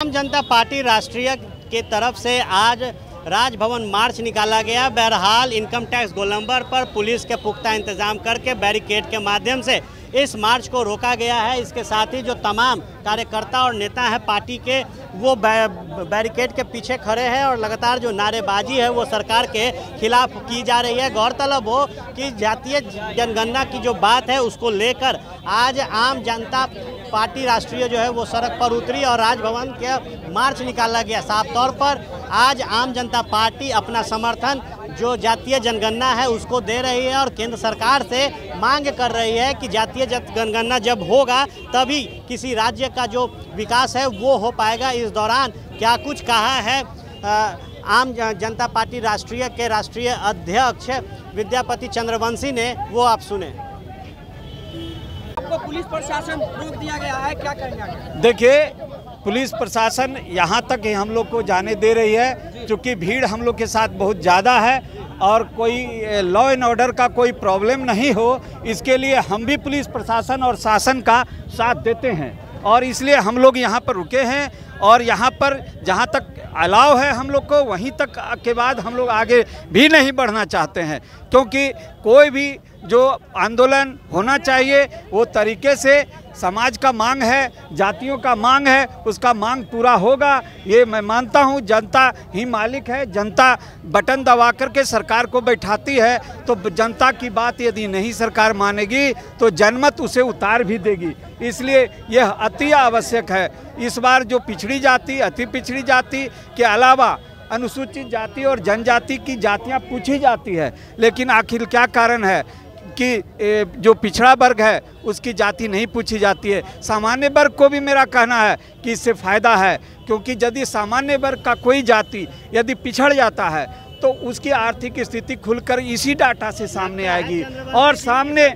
आम जनता पार्टी राष्ट्रीय के तरफ से आज राजभवन मार्च निकाला गया। बहरहाल इनकम टैक्स गोलंबर पर पुलिस के पुख्ता इंतजाम करके बैरिकेड के माध्यम से इस मार्च को रोका गया है। इसके साथ ही जो तमाम कार्यकर्ता और नेता हैं पार्टी के, वो बैरिकेड के पीछे खड़े हैं और लगातार जो नारेबाजी है वो सरकार के खिलाफ की जा रही है। गौरतलब हो कि जातीय जनगणना की जो बात है उसको लेकर आज आम जनता पार्टी राष्ट्रीय जो है वो सड़क पर उतरी और राजभवन के मार्च निकाला गया। साफ तौर पर आज आम जनता पार्टी अपना समर्थन जो जातीय जनगणना है उसको दे रही है और केंद्र सरकार से मांग कर रही है कि जातीय जनगणना जब होगा तभी किसी राज्य का जो विकास है वो हो पाएगा। इस दौरान क्या कुछ कहा है आम जनता पार्टी राष्ट्रीय के राष्ट्रीय अध्यक्ष विद्यापति चंद्रवंशी ने, वो आप सुने। आपको पुलिस प्रशासन रोक दिया गया है, क्या कहेंगे? देखिए, पुलिस प्रशासन यहाँ तक ही हम लोग को जाने दे रही है क्योंकि भीड़ हम लोग के साथ बहुत ज़्यादा है और कोई लॉ एंड ऑर्डर का कोई प्रॉब्लम नहीं हो, इसके लिए हम भी पुलिस प्रशासन और शासन का साथ देते हैं और इसलिए हम लोग यहाँ पर रुके हैं। और यहाँ पर जहाँ तक अलाव है हम लोग को, वहीं तक के बाद हम लोग आगे भी नहीं बढ़ना चाहते हैं क्योंकि कोई भी जो आंदोलन होना चाहिए वो तरीके से समाज का मांग है, जातियों का मांग है, उसका मांग पूरा होगा, ये मैं मानता हूँ। जनता ही मालिक है, जनता बटन दबा करके सरकार को बैठाती है, तो जनता की बात यदि नहीं सरकार मानेगी तो जनमत उसे उतार भी देगी। इसलिए यह अति आवश्यक है। इस बार जो पिछड़ी जाति, अति पिछड़ी जाति के अलावा अनुसूचित जाति और जनजाति की जातियां पूछी जाती है, लेकिन आखिर क्या कारण है कि जो पिछड़ा वर्ग है उसकी जाति नहीं पूछी जाती है। सामान्य वर्ग को भी मेरा कहना है कि इससे फ़ायदा है क्योंकि यदि सामान्य वर्ग का कोई जाति यदि पिछड़ जाता है तो उसकी आर्थिक स्थिति खुलकर इसी डाटा से सामने आएगी और सामने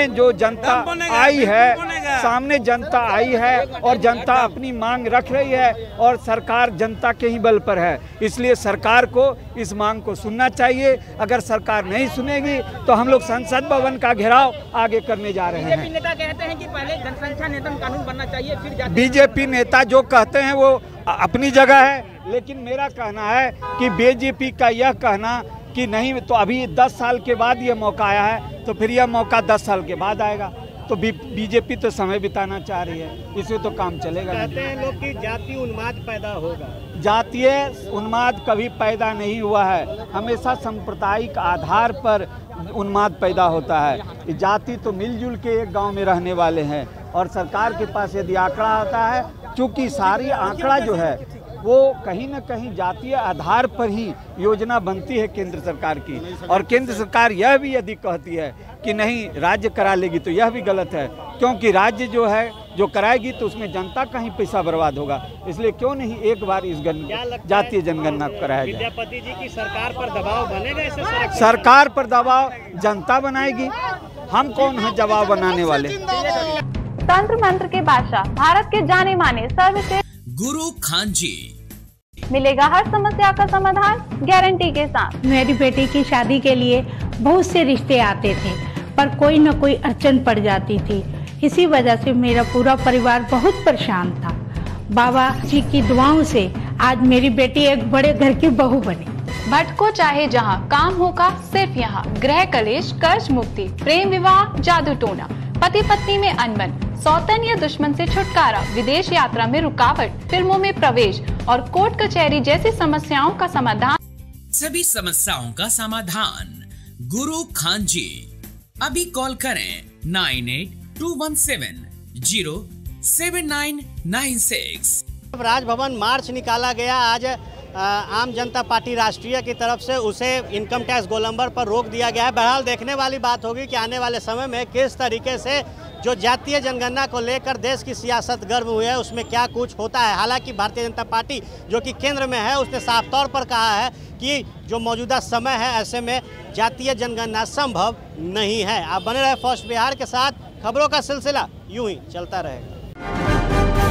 जो जनता आई है, सामने जनता आई है और जनता अपनी मांग रख रही है और सरकार जनता के ही बल पर है। इसलिए सरकार को इस मांग को सुनना चाहिए। अगर सरकार नहीं सुनेगी तो हम लोग संसद भवन का घेराव आगे करने जा रहे हैं। बीजेपी नेता कहते हैं कि पहले जनसंख्या नियंत्रण कानून बनना चाहिए, फिर बीजेपी नेता जो कहते हैं वो अपनी जगह है, लेकिन मेरा कहना है कि बीजेपी का यह कहना कि नहीं तो अभी 10 साल के बाद ये मौका आया है तो फिर यह मौका 10 साल के बाद आएगा, तो बीजेपी तो समय बिताना चाह रही है, इसमें तो काम चलेगा। कहते हैं लोग कि जातीय उन्माद पैदा होगा। जातीय उन्माद कभी पैदा नहीं हुआ है, हमेशा सांप्रदायिक आधार पर उन्माद पैदा होता है। जाति तो मिलजुल के एक गांव में रहने वाले हैं और सरकार के पास यदि आंकड़ा आता है, चूँकि सारी आंकड़ा जो है वो कहीं न कहीं जातीय आधार पर ही योजना बनती है केंद्र सरकार की, और केंद्र सरकार यह भी यदि कहती है कि नहीं राज्य करा लेगी तो यह भी गलत है क्योंकि राज्य जो है जो कराएगी तो उसमें जनता का ही पैसा बर्बाद होगा। इसलिए क्यों नहीं एक बार इस जातीय जनगणना को कराया जाए। विद्यापति जी की सरकार पर दबाव बनेगा इसे? सरकार पर दबाव जनता बनाएगी, हम कौन है जवाब बनाने वाले। तंत्र मंत्र के बादशाह, भारत के जाने माने सर्वश्रेष्ठ गुरु खान जी, मिलेगा हर समस्या का समाधान गारंटी के साथ। मेरी बेटी की शादी के लिए बहुत से रिश्ते आते थे पर कोई न कोई अड़चन पड़ जाती थी, इसी वजह से मेरा पूरा परिवार बहुत परेशान था। बाबा जी की दुआओं से आज मेरी बेटी एक बड़े घर की बहू बनी। भटको चाहे जहां, काम होगा सिर्फ यहाँ। गृह कलेश, कर्ज मुक्ति, प्रेम विवाह, जादू टोना, पति पत्नी में अनबन, सौतन या दुश्मन से छुटकारा, विदेश यात्रा में रुकावट, फिल्मों में प्रवेश और कोर्ट कचहरी जैसी समस्याओं का समाधान। सभी समस्याओं का समाधान गुरु खान जी। अभी कॉल करें 9821707996। राजभवन मार्च निकाला गया आज आम जनता पार्टी राष्ट्रीय की तरफ से, उसे इनकम टैक्स गोलंबर पर रोक दिया गया है। बहरहाल देखने वाली बात होगी कि आने वाले समय में किस तरीके से जो जातीय जनगणना को लेकर देश की सियासत गर्म हुई है उसमें क्या कुछ होता है। हालांकि भारतीय जनता पार्टी जो कि केंद्र में है उसने साफ तौर पर कहा है कि जो मौजूदा समय है ऐसे में जातीय जनगणना संभव नहीं है। आप बने रहे फर्स्ट बिहार के साथ, खबरों का सिलसिला यूं ही चलता रहेगा।